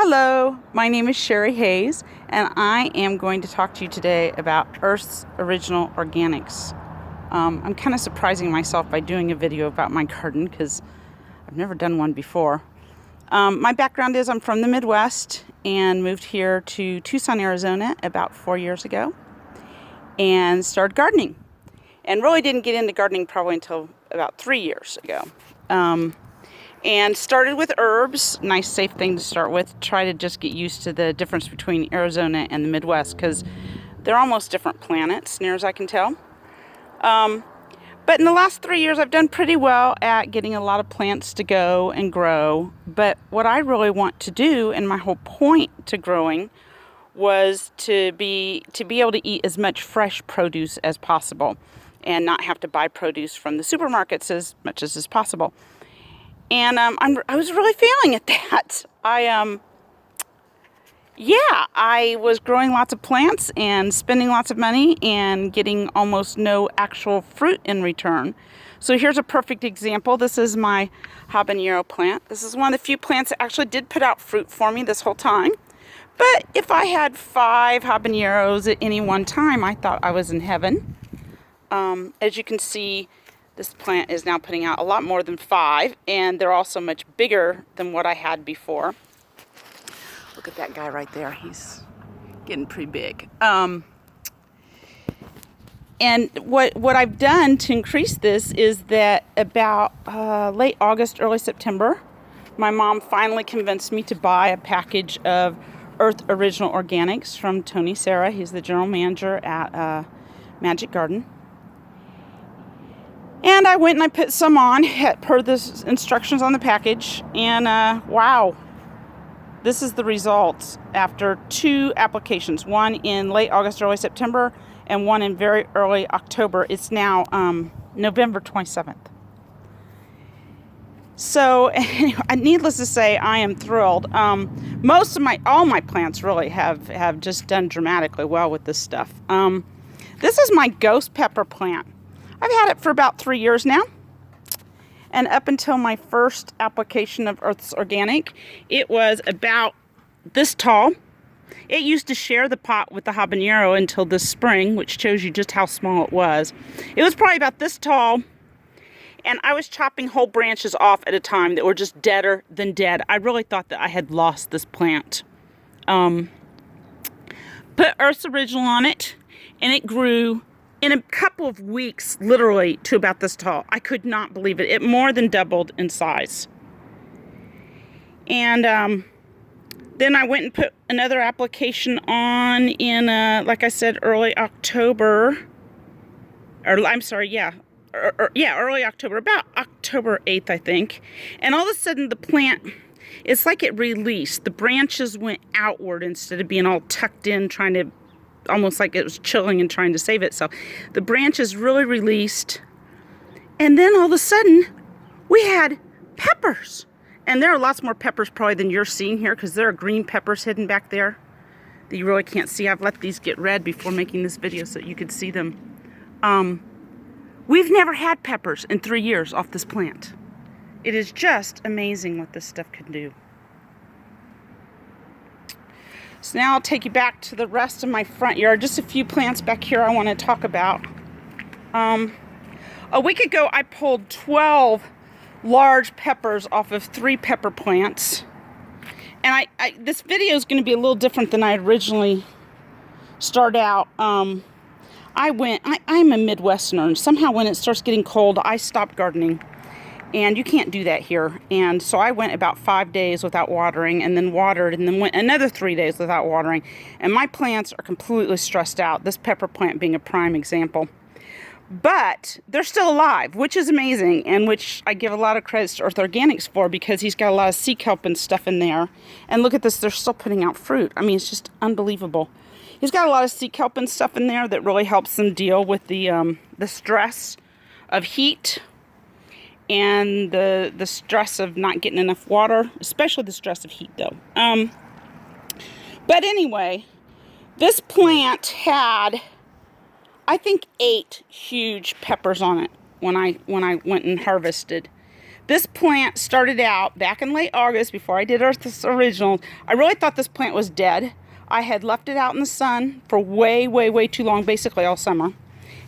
Hello, my name is Sherry Hayes, and I am going to talk to you today about Earth's Original Organics. I'm kind of surprising myself by doing a video about my garden because I've never done one before. My background is I'm from the Midwest and moved here to Tucson, Arizona about 4 years ago and started gardening. And really didn't get into gardening probably until about 3 years ago. And started with herbs, nice safe thing to start with. Try to just get used to the difference between Arizona and the Midwest because they're almost different planets, near as I can tell. But in the last 3 years, I've done pretty well at getting a lot of plants to go and grow. But what I really want to do, and my whole point to growing, was to be able to eat as much fresh produce as possible and not have to buy produce from the supermarkets as much as is possible. And I was really failing at that. I was growing lots of plants and spending lots of money and getting almost no actual fruit in return. So here's a perfect example. This is my habanero plant. This is one of the few plants that actually did put out fruit for me this whole time. But if I had 5 habaneros at any one time, I thought I was in heaven. As you can see, this plant is now putting out a lot more than 5, and they're also much bigger than what I had before. Look at that guy right there. He's getting pretty big. And what I've done to increase this is that about late August, early September, my mom finally convinced me to buy a package of Earth Original Organics from Tony Serra. He's the general manager at Magic Garden. And I went and I put some on per the instructions on the package. And wow, this is the results after 2 applications. One in late August, early September, and one in very early October. It's now November 27th. So, anyway, needless to say, I am thrilled. All my plants really have just done dramatically well with this stuff. This is my ghost pepper plant. I've had it for about 3 years now. And up until my first application of Earth's Organic, it was about this tall. It used to share the pot with the habanero until this spring, which shows you just how small it was. It was probably about this tall. And I was chopping whole branches off at a time that were just deader than dead. I really thought that I had lost this plant. Put Earth's Original on it, and it grew in a couple of weeks, literally, to about this tall. I could not believe it. It more than doubled in size. And then I went and put another application on in, like I said, early October. Early October, about October 8th, I think. And all of a sudden, the plant, it's like it released. The branches went outward instead of being all tucked in, trying to, almost like it was chilling and trying to save itself. The branches really released. And then all of a sudden, we had peppers. And there are lots more peppers probably than you're seeing here because there are green peppers hidden back there that you really can't see. I've let these get red before making this video so you could see them. We've never had peppers in 3 years off this plant. It is just amazing what this stuff can do. So now I'll take you back to the rest of my front yard. Just a few plants back here I want to talk about. A week ago I pulled 12 large peppers off of 3 pepper plants. And this video is going to be a little different than I originally started out. I'm a Midwesterner, and somehow when it starts getting cold, I stop gardening. And you can't do that here. And so I went about 5 days without watering, and then watered, and then went another 3 days without watering. And my plants are completely stressed out, this pepper plant being a prime example. But they're still alive, which is amazing, and which I give a lot of credit to Earth Organics for, because he's got a lot of sea kelp and stuff in there. And look at this, they're still putting out fruit. I mean, it's just unbelievable. He's got a lot of sea kelp and stuff in there that really helps them deal with the stress of heat and the stress of not getting enough water, especially the stress of heat, though. But anyway, this plant had, I think, 8 huge peppers on it when I went and harvested. This plant started out back in late August before I did Earth's Originals. I really thought this plant was dead. I had left it out in the sun for way, way, way too long, basically all summer.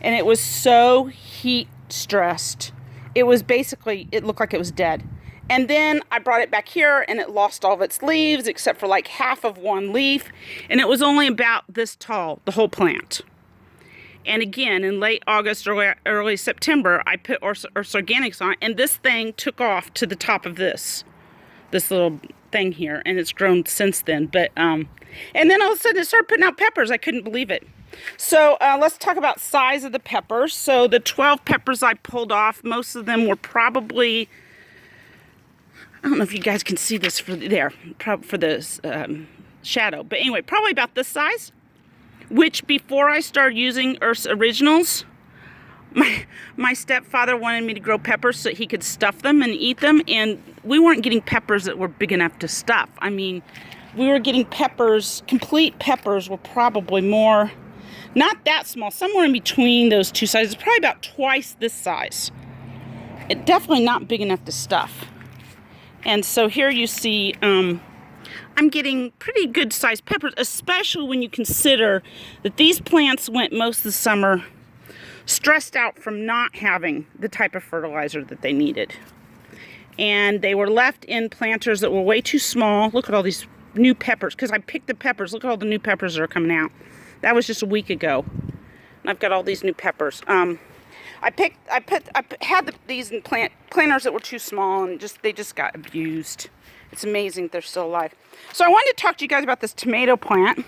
And it was so heat stressed. It was basically, it looked like it was dead. And then I brought it back here and it lost all of its leaves except for like half of one leaf. And it was only about this tall, the whole plant. And again, in late August or early September, I put Earth's Organics on it, and this thing took off to the top of this little thing here, and it's grown since then. But and then all of a sudden it started putting out peppers. I couldn't believe it. So let's talk about size of the peppers. So the 12 peppers I pulled off, most of them were probably, I don't know if you guys can see this for this shadow, but anyway, probably about this size. Which before I started using Earth's Originals, my stepfather wanted me to grow peppers so he could stuff them and eat them, and we weren't getting peppers that were big enough to stuff. I mean, we were getting peppers, complete peppers were probably more, not that small, somewhere in between those two sizes, probably about twice this size. It definitely not big enough to stuff. And so here you see, I'm getting pretty good sized peppers, especially when you consider that these plants went most of the summer stressed out from not having the type of fertilizer that they needed. And they were left in planters that were way too small. Look at all these new peppers, because I picked the peppers. Look at all the new peppers that are coming out. That was just a week ago. And I've got all these new peppers. I had these in planters that were too small, and they just got abused. It's amazing they're still alive. So I wanted to talk to you guys about this tomato plant.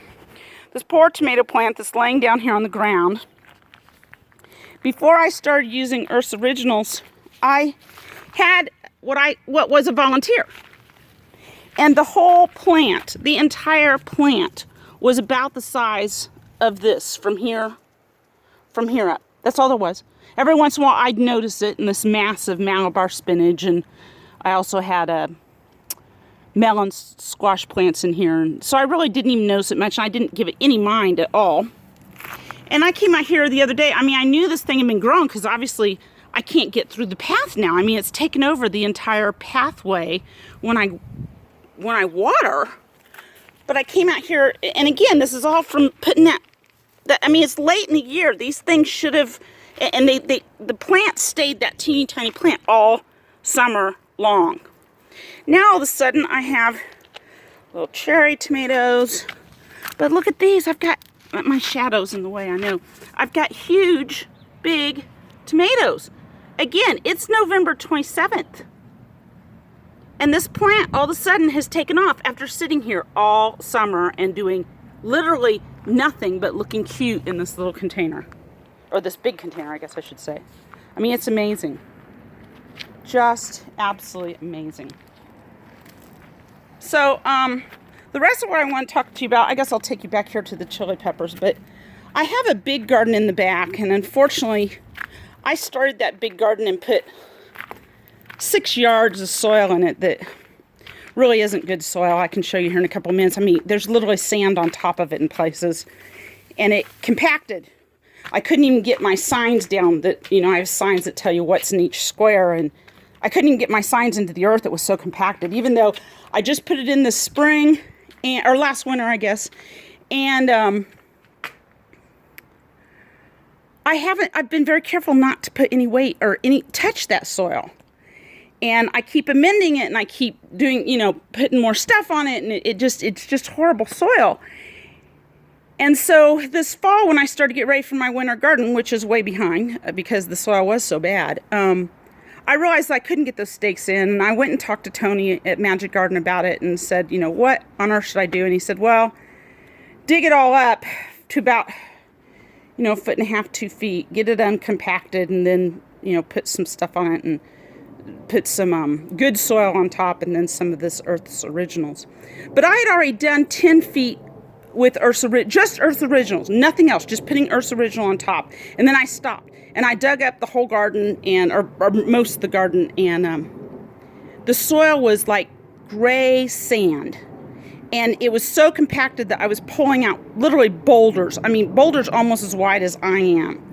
This poor tomato plant that's laying down here on the ground. Before I started using Earth's Originals, I had what was a volunteer. And the whole plant, the entire plant, was about the size of this from here up. That's all there was. Every once in a while I'd notice it in this massive Malabar spinach, and I also had a melon squash plants in here, and so I really didn't even notice it much, and I didn't give it any mind at all. And I came out here the other day. I mean, I knew this thing had been grown because obviously I can't get through the path now. I mean, it's taken over the entire pathway when I water. But I came out here, and again, this is all from putting that I mean, it's late in the year. These things should have, and the plant stayed that teeny tiny plant all summer long. Now all of a sudden I have little cherry tomatoes, but look at these. I've got, my shadow's in the way, I know. I've got huge, big tomatoes. Again, it's November 27th. And this plant all of a sudden has taken off after sitting here all summer and doing literally nothing but looking cute in this little container. Or this big container, I guess I should say. I mean, it's amazing. Just absolutely amazing. So, the rest of what I want to talk to you about, I guess I'll take you back here to the chili peppers, but I have a big garden in the back, and unfortunately, I started that big garden and put 6 yards of soil in it that really isn't good soil. I can show you here in a couple of minutes. I mean, there's literally sand on top of it in places, and it compacted. I couldn't even get my signs down that, you know, I have signs that tell you what's in each square, and I couldn't even get my signs into the earth. It was so compacted, even though I just put it in this spring, or last winter, I guess, and I've been very careful not to put any weight or touch that soil. And I keep amending it, and I keep doing, you know, putting more stuff on it, and it's just horrible soil. And so this fall, when I started to get ready for my winter garden, which is way behind because the soil was so bad, I realized I couldn't get those stakes in, and I went and talked to Tony at Magic Garden about it and said, you know, what on earth should I do? And he said, well, dig it all up to about, you know, 1.5 feet, 2 feet, get it uncompacted, and then, you know, put some stuff on it and put some good soil on top, and then some of this Earth's Originals. But I had already done 10 feet with just Earth's Originals, nothing else, just putting Earth's Original on top. And then I stopped, and I dug up the whole garden, or most of the garden, and the soil was like gray sand. And it was so compacted that I was pulling out literally boulders. I mean, boulders almost as wide as I am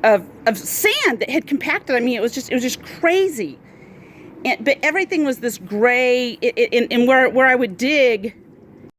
of sand that had compacted. I mean, it was just crazy. but everything was this gray. And where I would dig,